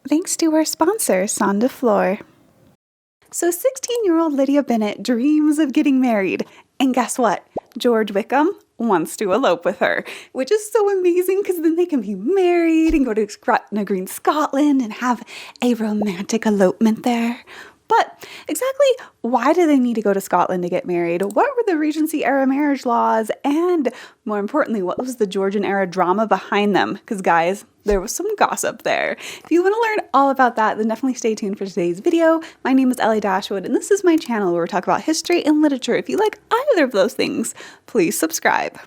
thanks to our sponsor, Sondefleur. So 16-year-old Lydia Bennet dreams of getting married, and guess what? George Wickham wants to elope with her, which is so amazing because then they can be married and go to Gretna Green, Scotland and have a romantic elopement there. But exactly why do they need to go to Scotland to get married? What were the Regency era marriage laws? And more importantly, what was the Georgian era drama behind them? Because guys, there was some gossip there. If you want to learn all about that, then definitely stay tuned for today's video. My name is Ellie Dashwood, and this is my channel where we talk about history and literature. If you like either of those things, please subscribe.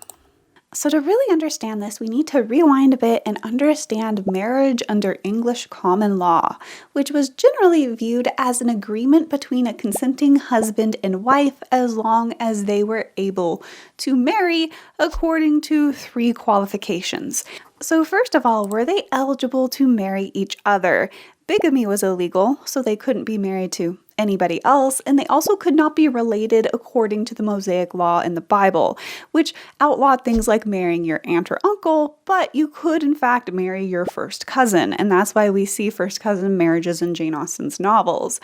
So to really understand this, we need to rewind a bit and understand marriage under English common law, which was generally viewed as an agreement between a consenting husband and wife as long as they were able to marry according to 3 qualifications. So first of all, were they eligible to marry each other? Bigamy was illegal, so they couldn't be married to anybody else, and they also could not be related according to the Mosaic law in the Bible, which outlawed things like marrying your aunt or uncle, but you could in fact marry your first cousin, and that's why we see first cousin marriages in Jane Austen's novels.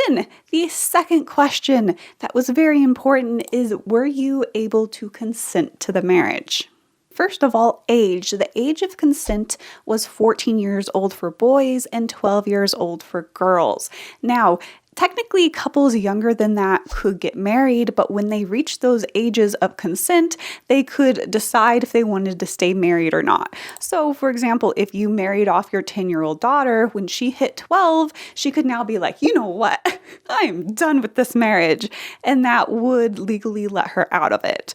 Then, the second question that was very important is, were you able to consent to the marriage? First of all, age. The age of consent was 14 years old for boys and 12 years old for girls. Now, technically, couples younger than that could get married, but when they reached those ages of consent, they could decide if they wanted to stay married or not. So, for example, if you married off your 10-year-old daughter, when she hit 12, she could now be like, you know what, I'm done with this marriage, and that would legally let her out of it.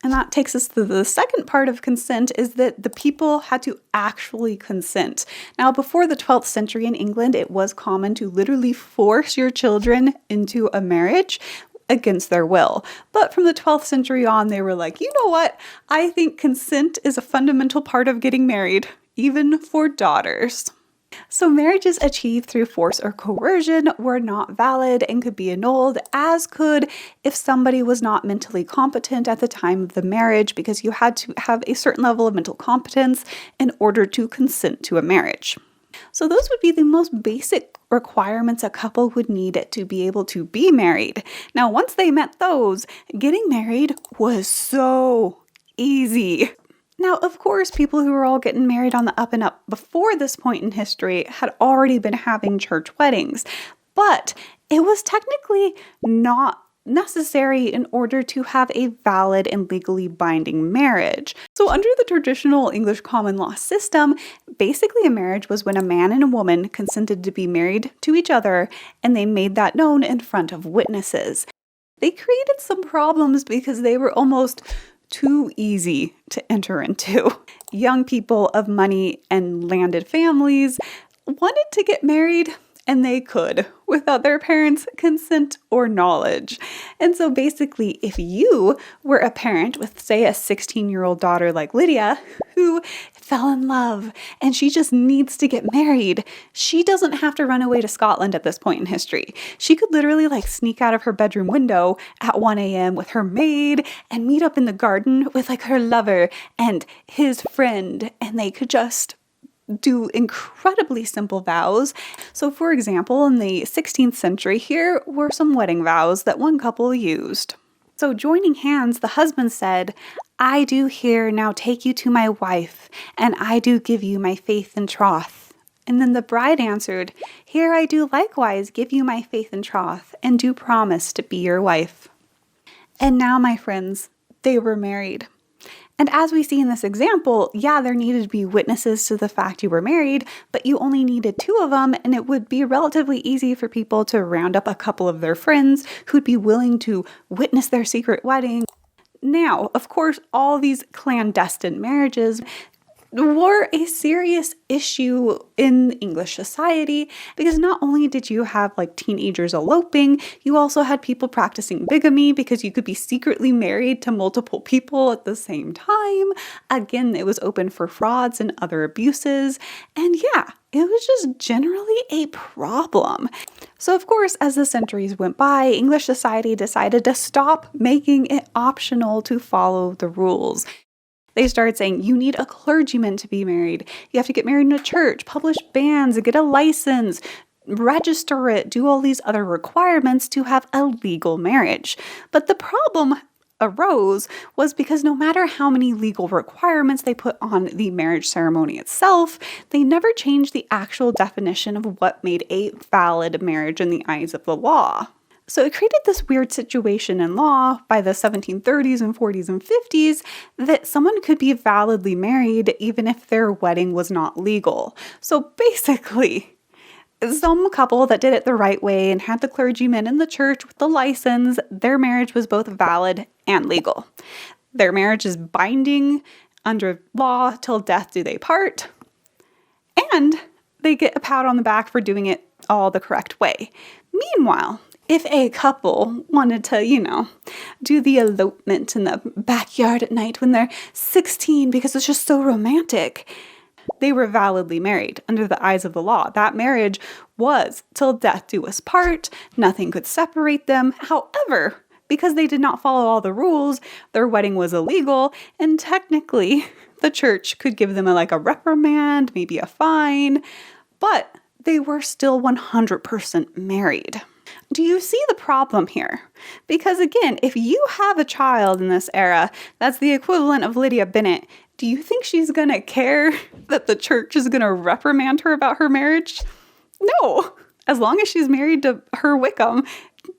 And that takes us to the second part of consent, is that the people had to actually consent. Now, before the 12th century in England, it was common to literally force your children into a marriage against their will. But from the 12th century on, they were like, you know what? I think consent is a fundamental part of getting married, even for daughters. So marriages achieved through force or coercion were not valid and could be annulled, as could if somebody was not mentally competent at the time of the marriage, because you had to have a certain level of mental competence in order to consent to a marriage. So those would be the most basic requirements a couple would need to be able to be married. Now, once they met those, getting married was so easy. Now, of course, people who were all getting married on the up and up before this point in history had already been having church weddings, but it was technically not necessary in order to have a valid and legally binding marriage. So under the traditional English common law system, basically a marriage was when a man and a woman consented to be married to each other, and they made that known in front of witnesses. They created some problems because they were almost too easy to enter into. Young people of money and landed families wanted to get married, and they could, without their parents' consent or knowledge. And so basically, if you were a parent with, say, a 16-year-old daughter like Lydia, who fell in love and she just needs to get married, she doesn't have to run away to Scotland at this point in history. She could literally sneak out of her bedroom window at 1 a.m. with her maid and meet up in the garden with her lover and his friend, and they could just do incredibly simple vows. So for example, in the 16th century, here were some wedding vows that one couple used. So joining hands, the husband said, "I do here now take you to my wife, and I do give you my faith and troth." And then the bride answered, "Here I do likewise give you my faith and troth, and do promise to be your wife." And now, my friends, they were married. And as we see in this example, yeah, there needed to be witnesses to the fact you were married, but you only needed 2 of them, and it would be relatively easy for people to round up a couple of their friends who'd be willing to witness their secret wedding. Now, of course, all these clandestine marriages were a serious issue in English society, because not only did you have teenagers eloping, you also had people practicing bigamy, because you could be secretly married to multiple people at the same time. Again, it was open for frauds and other abuses, and yeah, it was just generally a problem. So of course, as the centuries went by, English society decided to stop making it optional to follow the rules. They started saying you need a clergyman to be married. You have to get married in a church, publish bans, get a license, register it, do all these other requirements to have a legal marriage. But the problem arose was because no matter how many legal requirements they put on the marriage ceremony itself, they never changed the actual definition of what made a valid marriage in the eyes of the law. So it created this weird situation in law by the 1730s and 40s and 50s that someone could be validly married even if their wedding was not legal. So basically, some couple that did it the right way and had the clergyman in the church with the license, their marriage was both valid and legal. Their marriage is binding under law till death do they part, and they get a pat on the back for doing it all the correct way. Meanwhile, if a couple wanted to, do the elopement in the backyard at night when they're 16 because it's just so romantic, they were validly married under the eyes of the law. That marriage was till death do us part. Nothing could separate them. However, because they did not follow all the rules, their wedding was illegal, and technically the church could give them a reprimand, maybe a fine, but they were still 100% married. Do you see the problem here? Because again, if you have a child in this era that's the equivalent of Lydia Bennet, do you think she's going to care that the church is going to reprimand her about her marriage? No. As long as she's married to her Wickham,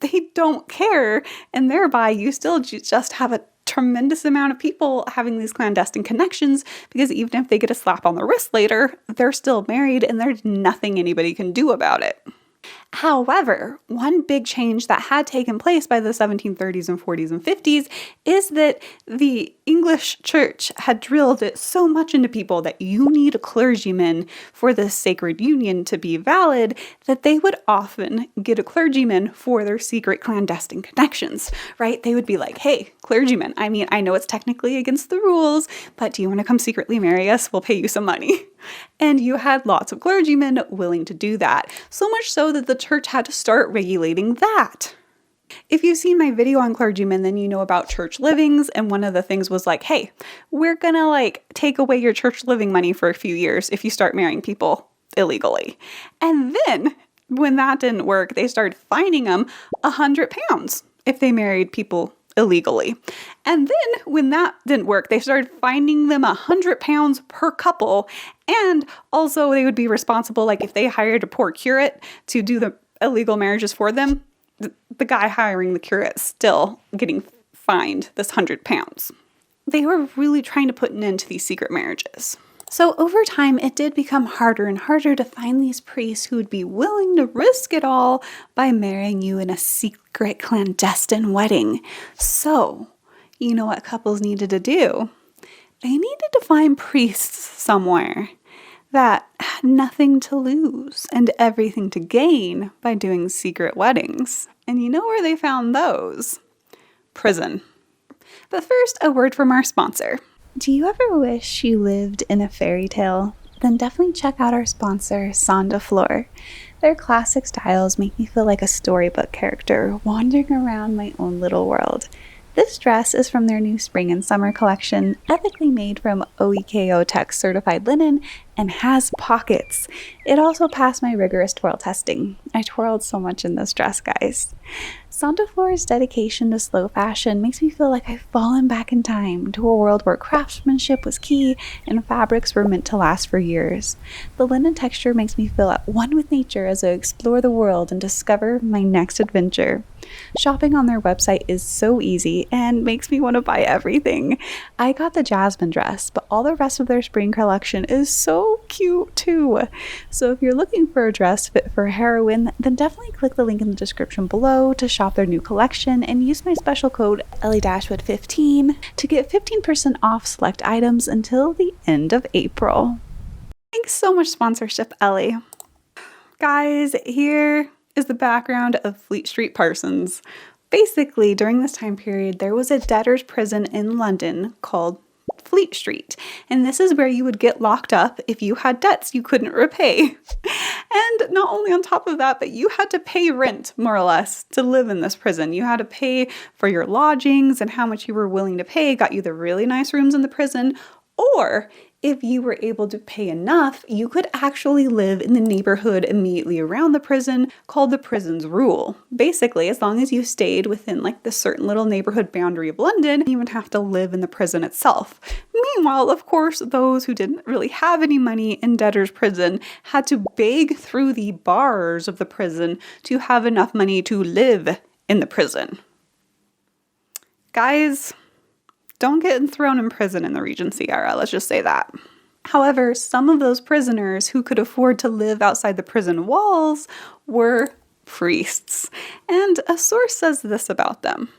they don't care. And thereby, you still just have a tremendous amount of people having these clandestine connections, because even if they get a slap on the wrist later, they're still married and there's nothing anybody can do about it. However, one big change that had taken place by the 1730s and 40s and 50s is that the English church had drilled it so much into people that you need a clergyman for this sacred union to be valid that they would often get a clergyman for their secret clandestine connections, right? They would be like, hey, clergyman, I know it's technically against the rules, but do you want to come secretly marry us? We'll pay you some money. And you had lots of clergymen willing to do that. So much so that the church had to start regulating that. If you've seen my video on clergymen, then you know about church livings. And one of the things was hey, we're going to take away your church living money for a few years if you start marrying people illegally. And then when that didn't work, they started fining them £100 if they married people illegally. And then when that didn't work, they started fining them £100 per couple. And also they would be responsible, if they hired a poor curate to do the illegal marriages for them, the guy hiring the curate still getting fined this £100. They were really trying to put an end to these secret marriages. So over time, it did become harder and harder to find these priests who would be willing to risk it all by marrying you in a secret clandestine wedding. So, you know what couples needed to do? They needed to find priests somewhere that had nothing to lose and everything to gain by doing secret weddings. And you know where they found those? Prison. But first, a word from our sponsor. Do you ever wish you lived in a fairy tale? Then definitely check out our sponsor, Sonde Fleur. Their classic styles make me feel like a storybook character wandering around my own little world. This dress is from their new spring and summer collection, ethically made from OEKO Tech certified linen, and has pockets. It also passed my rigorous twirl testing. I twirled so much in this dress, guys. Sonde Fleur's dedication to slow fashion makes me feel like I've fallen back in time to a world where craftsmanship was key and fabrics were meant to last for years. The linen texture makes me feel at one with nature as I explore the world and discover my next adventure. Shopping on their website is so easy and makes me want to buy everything. I got the jasmine dress, but all the rest of their spring collection is so cute too. So if you're looking for a dress fit for a heroine, then definitely click the link in the description below to shop their new collection and use my special code Dashwood15 to get 15% off select items until the end of April. Thanks so much, sponsorship, Ellie. Guys, here is the background of Fleet Street Parsons. Basically, during this time period, there was a debtor's prison in London called Fleet Street, and this is where you would get locked up if you had debts you couldn't repay. And not only on top of that, but you had to pay rent, more or less, to live in this prison. You had to pay for your lodgings, and how much you were willing to pay got you the really nice rooms in the prison. Or if you were able to pay enough, you could actually live in the neighborhood immediately around the prison, called the prison's rule. Basically, as long as you stayed within like the certain little neighborhood boundary of London, you would have to live in the prison itself. Meanwhile, of course, those who didn't really have any money in debtor's prison had to beg through the bars of the prison to have enough money to live in the prison. Guys, don't get thrown in prison in the Regency era, let's just say that. However, some of those prisoners who could afford to live outside the prison walls were priests. And a source says this about them.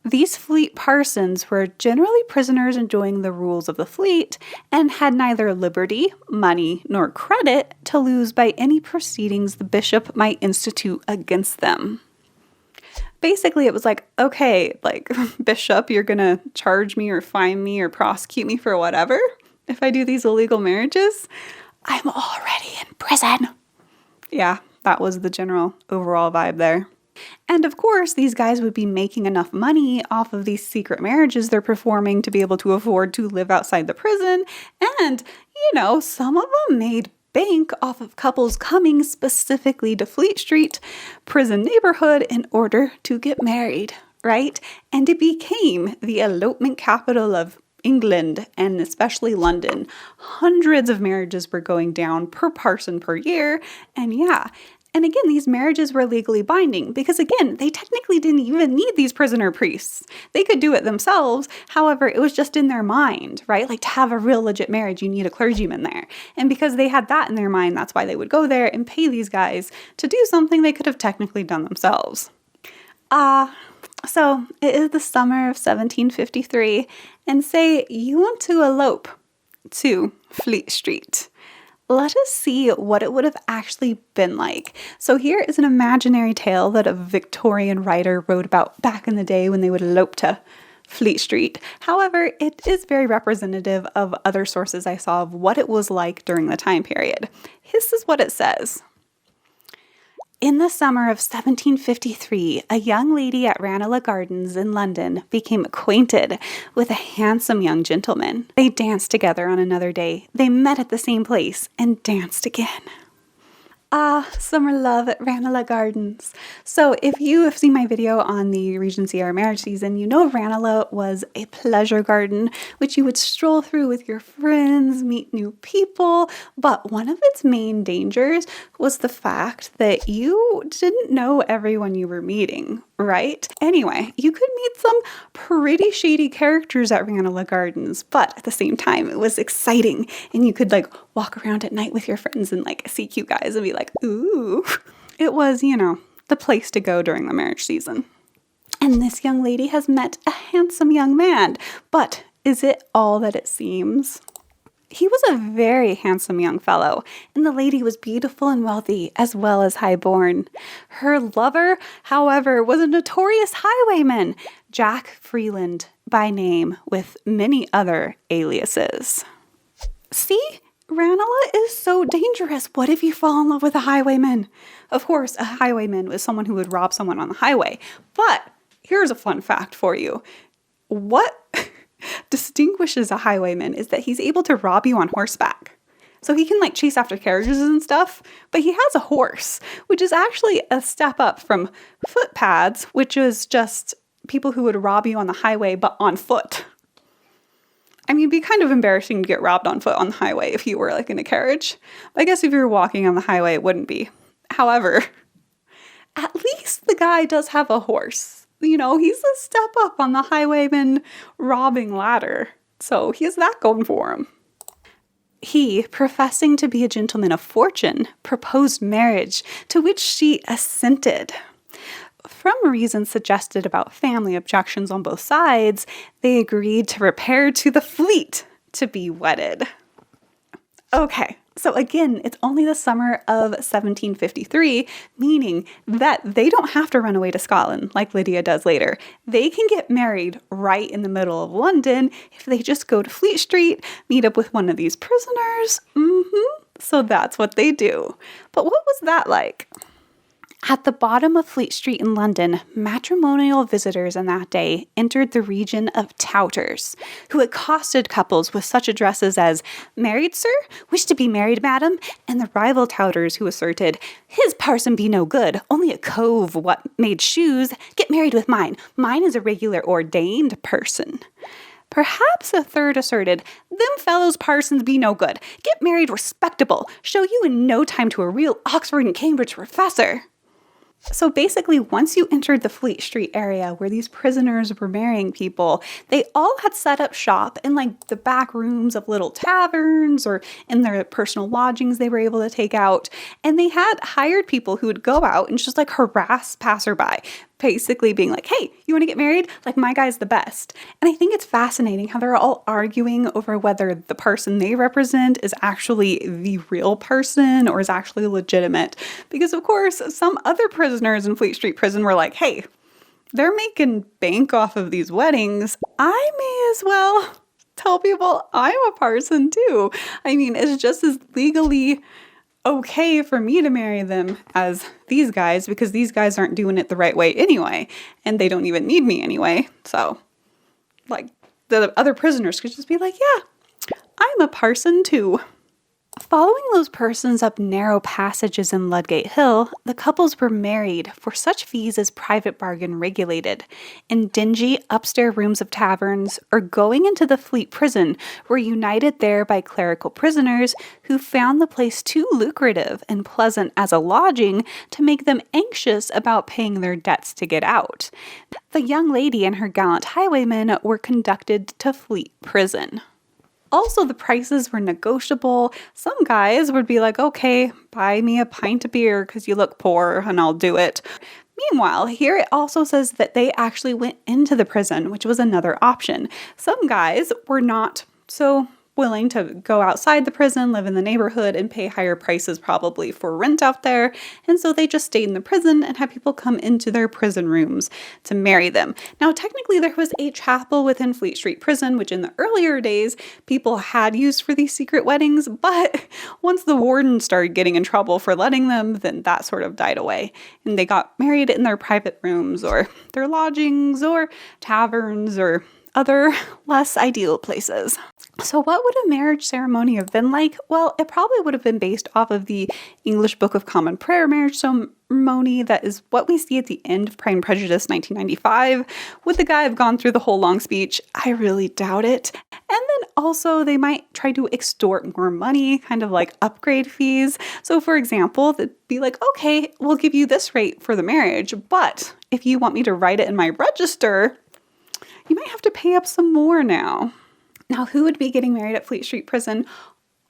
These fleet parsons were generally prisoners enjoying the rules of the fleet and had neither liberty, money, nor credit to lose by any proceedings the bishop might institute against them. Basically, it was like, okay, like, bishop, you're gonna charge me or fine me or prosecute me for whatever if I do these illegal marriages? I'm already in prison. Yeah, that was the general overall vibe there. And of course, these guys would be making enough money off of these secret marriages they're performing to be able to afford to live outside the prison. And, some of them made bank off of couples coming specifically to Fleet Street prison neighborhood in order to get married, right? And it became the elopement capital of England and especially London. Hundreds of marriages were going down per parson per year. And again, these marriages were legally binding because, again, they technically didn't even need these prisoner priests. They could do it themselves. However, it was just in their mind, right? Like, to have a real legit marriage, you need a clergyman there. And because they had that in their mind, that's why they would go there and pay these guys to do something they could have technically done themselves. So it is the summer of 1753, and say you want to elope to Fleet Street. Let us see what it would have actually been like. So here is an imaginary tale that a Victorian writer wrote about back in the day when they would elope to Fleet Street. However, it is very representative of other sources I saw of what it was like during the time period. This is what it says. In the summer of 1753, a young lady at Ranelagh Gardens in London became acquainted with a handsome young gentleman. They danced together on another day. They met at the same place and danced again. Summer love at Ranelagh Gardens. So if you have seen my video on the Regency era marriage season, you know Ranelagh was a pleasure garden, which you would stroll through with your friends, meet new people. But one of its main dangers was the fact that you didn't know everyone you were meeting, right? Anyway, you could meet some pretty shady characters at Ranelagh Gardens, but at the same time, it was exciting. And you could walk around at night with your friends and see cute guys and be like, ooh. It was, the place to go during the marriage season. And this young lady has met a handsome young man, but is it all that it seems? He was a very handsome young fellow, and the lady was beautiful and wealthy, as well as high-born. Her lover, however, was a notorious highwayman, Jack Freeland by name, with many other aliases. See? Ranelagh is so dangerous. What if you fall in love with a highwayman? Of course, a highwayman was someone who would rob someone on the highway. But here's a fun fact for you. What distinguishes a highwayman is that he's able to rob you on horseback. So he can chase after carriages and stuff, but he has a horse, which is actually a step up from footpads, which is just people who would rob you on the highway, but on foot. I mean, it'd be kind of embarrassing to get robbed on foot on the highway if you were in a carriage. I guess if you were walking on the highway, it wouldn't be. However, at least the guy does have a horse. He's a step up on the highwayman robbing ladder. So he has that going for him. He, professing to be a gentleman of fortune, proposed marriage, to which she assented. From reasons suggested about family objections on both sides, they agreed to repair to the Fleet to be wedded. Okay, so again, it's only the summer of 1753, meaning that they don't have to run away to Scotland like Lydia does later. They can get married right in the middle of London if they just go to Fleet Street, meet up with one of these prisoners. So that's what they do. But what was that like? At the bottom of Fleet Street in London, matrimonial visitors in that day entered the region of touters, who accosted couples with such addresses as, "Married, sir? Wish to be married, madam?" And the rival touters who asserted, "His parson be no good, only a cove what made shoes. Get married with mine. Mine is a regular ordained person." Perhaps a third asserted, "Them fellows parsons be no good. Get married respectable. Show you in no time to a real Oxford and Cambridge professor." So basically, once you entered the Fleet Street area where these prisoners were marrying people, they all had set up shop in like the back rooms of little taverns or in their personal lodgings they were able to take out. And they had hired people who would go out and just like harass passerby, basically being like, "Hey, you want to get married? Like, my guy's the best." And I think it's fascinating how they're all arguing over whether the person they represent is actually the real person or is actually legitimate. Because, of course, some other prisoners in Fleet Street Prison were like, "Hey, they're making bank off of these weddings. I may as well tell people I'm a parson too. I mean, it's just as legally okay for me to marry them as these guys, because these guys aren't doing it the right way anyway, and they don't even need me anyway." So, like, the other prisoners could just be like, "Yeah, I'm a parson too." Following those persons up narrow passages in Ludgate Hill, the couples were married for such fees as private bargain regulated, in dingy upstairs rooms of taverns, or going into the Fleet Prison, were united there by clerical prisoners who found the place too lucrative and pleasant as a lodging to make them anxious about paying their debts to get out. The young lady and her gallant highwayman were conducted to Fleet Prison. Also, the prices were negotiable. Some guys would be like, "Okay, buy me a pint of beer because you look poor and I'll do it." Meanwhile, here it also says that they actually went into the prison, which was another option. Some guys were not so willing to go outside the prison, live in the neighborhood, and pay higher prices probably for rent out there. And so they just stayed in the prison and had people come into their prison rooms to marry them. Now, technically, there was a chapel within Fleet Street Prison, which in the earlier days, people had used for these secret weddings. But once the warden started getting in trouble for letting them, then that sort of died away. And they got married in their private rooms or their lodgings or taverns or other less ideal places. So what would a marriage ceremony have been like? Well, it probably would have been based off of the English Book of Common Prayer marriage ceremony that is what we see at the end of Pride and Prejudice 1995. Would the guy have gone through the whole long speech? I really doubt it. And then also they might try to extort more money, kind of like upgrade fees. So for example, they'd be like, "Okay, we'll give you this rate for the marriage, but if you want me to write it in my register, you might have to pay up some more now." Now, who would be getting married at Fleet Street Prison?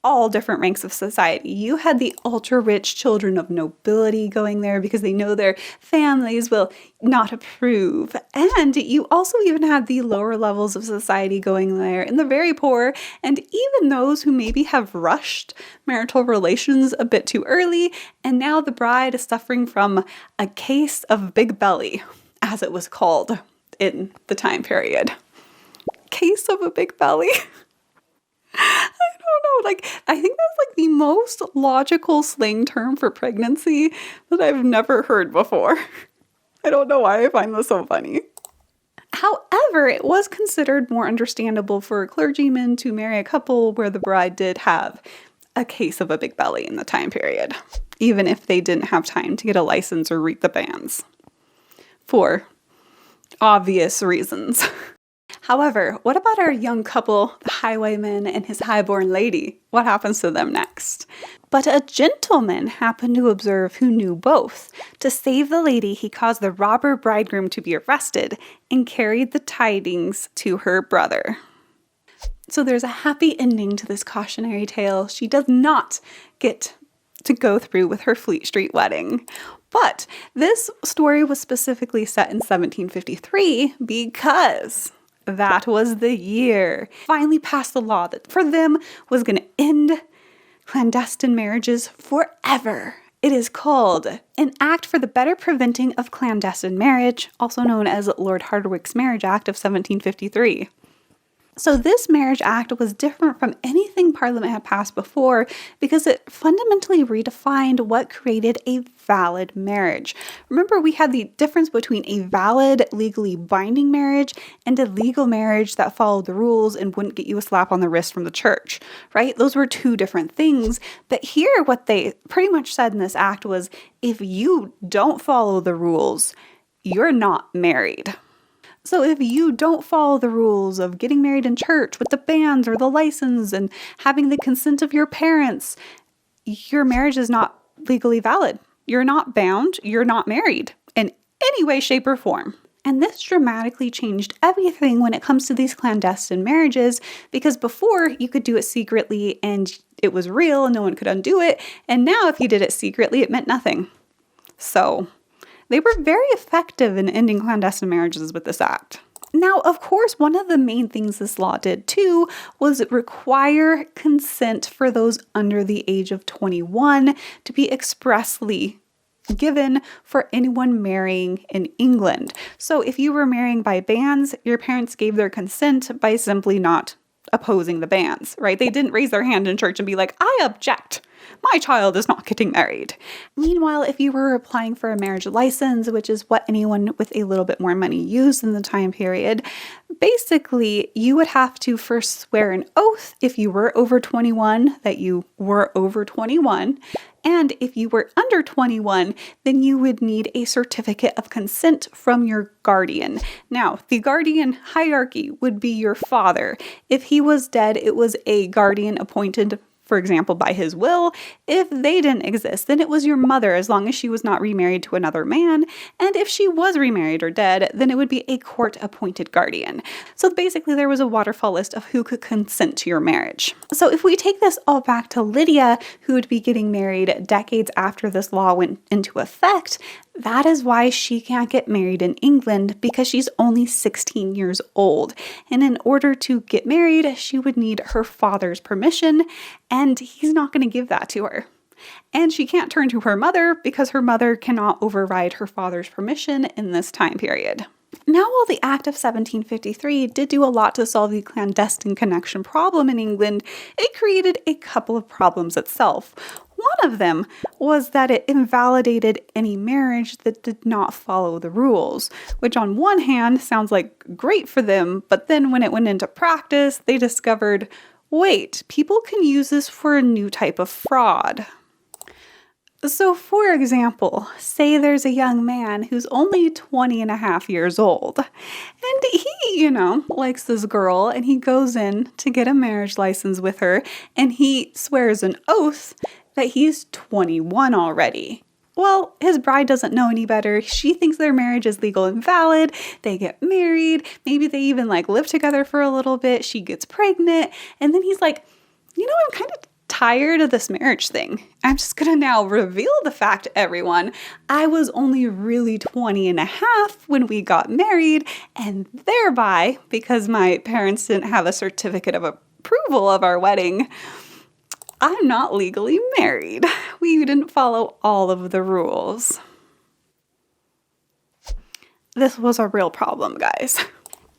All different ranks of society. You had the ultra-rich children of nobility going there because they know their families will not approve. And you also even had the lower levels of society going there, and the very poor, and even those who maybe have rushed marital relations a bit too early, and now the bride is suffering from a case of big belly, as it was called in the time period. Case of a big belly. I don't know, like, I think that's like the most logical slang term for pregnancy that I've never heard before. I don't know why I find this so funny. However, it was considered more understandable for clergymen to marry a couple where the bride did have a case of a big belly in the time period, even if they didn't have time to get a license or read the banns, for obvious reasons. However, what about our young couple, the highwayman and his highborn lady? What happens to them next? But a gentleman happened to observe who knew both. To save the lady, he caused the robber bridegroom to be arrested and carried the tidings to her brother. So there's a happy ending to this cautionary tale. She does not get to go through with her Fleet Street wedding. But this story was specifically set in 1753 because that was the year finally passed the law that for them was going to end clandestine marriages forever. It is called an Act for the Better Preventing of Clandestine Marriage, also known as Lord Hardwicke's Marriage Act of 1753. So this Marriage Act was different from anything Parliament had passed before because it fundamentally redefined what created a valid marriage. Remember, we had the difference between a valid, legally binding marriage and a legal marriage that followed the rules and wouldn't get you a slap on the wrist from the church, right? Those were two different things. But here, what they pretty much said in this act was, if you don't follow the rules, you're not married. So if you don't follow the rules of getting married in church with the banns or the license and having the consent of your parents, your marriage is not legally valid. You're not bound. You're not married in any way, shape, or form. And this dramatically changed everything when it comes to these clandestine marriages, because before you could do it secretly and it was real and no one could undo it. And now if you did it secretly, it meant nothing. So they were very effective in ending clandestine marriages with this act. Now, of course, one of the main things this law did too was require consent for those under the age of 21 to be expressly given for anyone marrying in England. So if you were marrying by banns, your parents gave their consent by simply not opposing the bans, right? They didn't raise their hand in church and be like, I object. My child is not getting married. Meanwhile, if you were applying for a marriage license, which is what anyone with a little bit more money used in the time period, basically you would have to first swear an oath if you were over 21 that you were over 21. And if you were under 21, then you would need a certificate of consent from your guardian. Now, the guardian hierarchy would be your father. If he was dead, it was a guardian appointed, for example, by his will. If they didn't exist, then it was your mother, as long as she was not remarried to another man. And if she was remarried or dead, then it would be a court-appointed guardian. So basically, there was a waterfall list of who could consent to your marriage. So if we take this all back to Lydia, who would be getting married decades after this law went into effect, that is why she can't get married in England, because she's only 16 years old. And in order to get married, she would need her father's permission, and he's not going to give that to her. And she can't turn to her mother because her mother cannot override her father's permission in this time period. Now, while the Act of 1753 did do a lot to solve the clandestine connection problem in England, it created a couple of problems itself. One of them was that it invalidated any marriage that did not follow the rules, which on one hand sounds like great for them, but then when it went into practice, they discovered, wait, people can use this for a new type of fraud. So, for example, say there's a young man who's only 20 and a half years old, and he, likes this girl, and he goes in to get a marriage license with her, and he swears an oath that he's 21 already. Well, his bride doesn't know any better. She thinks their marriage is legal and valid. They get married. Maybe they even live together for a little bit. She gets pregnant. And then he's like, I'm kind of tired of this marriage thing. I'm just going to now reveal the fact to everyone. I was only really 20 and a half when we got married, and thereby, because my parents didn't have a certificate of approval of our wedding, I'm not legally married. We didn't follow all of the rules. This was a real problem, guys.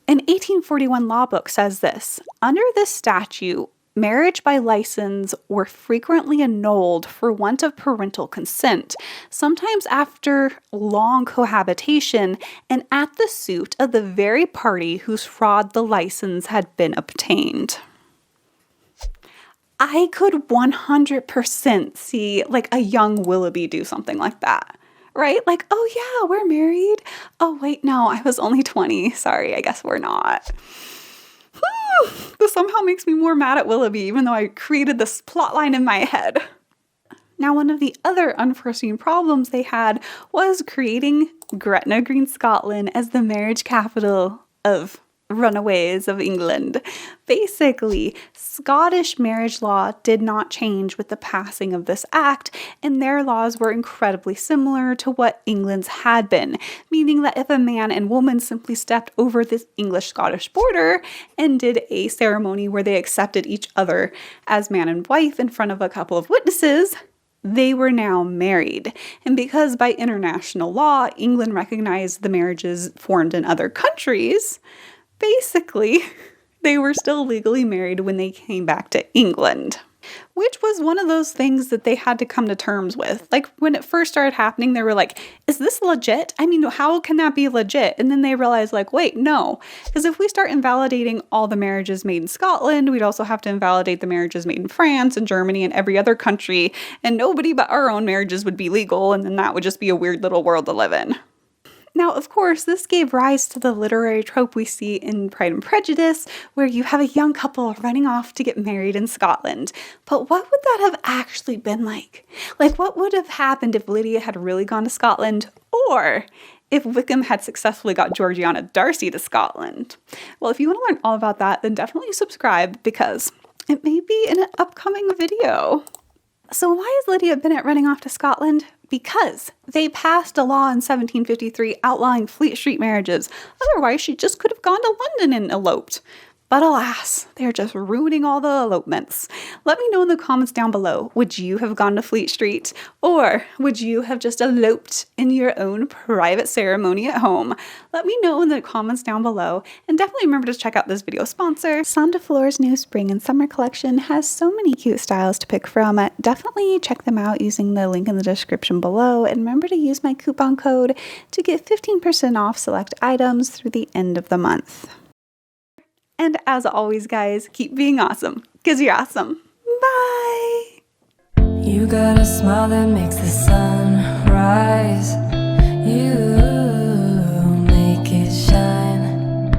An 1841 law book says this: under this statute, marriage by license were frequently annulled for want of parental consent, sometimes after long cohabitation and at the suit of the very party whose fraud the license had been obtained. I could 100% see a young Willoughby do something like that, right? Oh yeah, we're married. Oh wait, no, I was only 20. Sorry, I guess we're not. This somehow makes me more mad at Willoughby, even though I created this plotline in my head. Now, one of the other unforeseen problems they had was creating Gretna Green, Scotland as the marriage capital of runaways of England. Basically, Scottish marriage law did not change with the passing of this act, and their laws were incredibly similar to what England's had been, meaning that if a man and woman simply stepped over this English-Scottish border and did a ceremony where they accepted each other as man and wife in front of a couple of witnesses, they were now married. And because by international law, England recognized the marriages formed in other countries, basically, They were still legally married when they came back to England, which was one of those things that they had to come to terms with. Like, when it first started happening, they were like, is this legit? I mean, how can that be legit? And then they realized, like, wait, no. Because if we start invalidating all the marriages made in Scotland, we'd also have to invalidate the marriages made in France and Germany and every other country, and nobody but our own marriages would be legal, and then that would just be a weird little world to live in. Now, of course, this gave rise to the literary trope we see in Pride and Prejudice, where you have a young couple running off to get married in Scotland. But what would that have actually been like? Like, what would have happened if Lydia had really gone to Scotland, or if Wickham had successfully got Georgiana Darcy to Scotland? Well, if you want to learn all about that, then definitely subscribe, because it may be in an upcoming video. So why is Lydia Bennet running off to Scotland? Because they passed a law in 1753 outlawing Fleet Street marriages. Otherwise, she just could have gone to London and eloped. But alas, they're just ruining all the elopements. Let me know in the comments down below, would you have gone to Fleet Street? Or would you have just eloped in your own private ceremony at home? Let me know in the comments down below. And definitely remember to check out this video sponsor. Son de Flore's new spring and summer collection has so many cute styles to pick from. Definitely check them out using the link in the description below. And remember to use my coupon code to get 15% off select items through the end of the month. And as always, guys, keep being awesome, because you're awesome. Bye! You got a smile that makes the sun rise. You make it shine.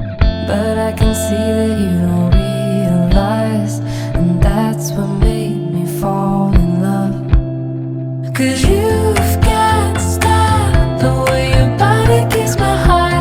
But I can see that you don't realize, and that's what made me fall in love. 'Cause you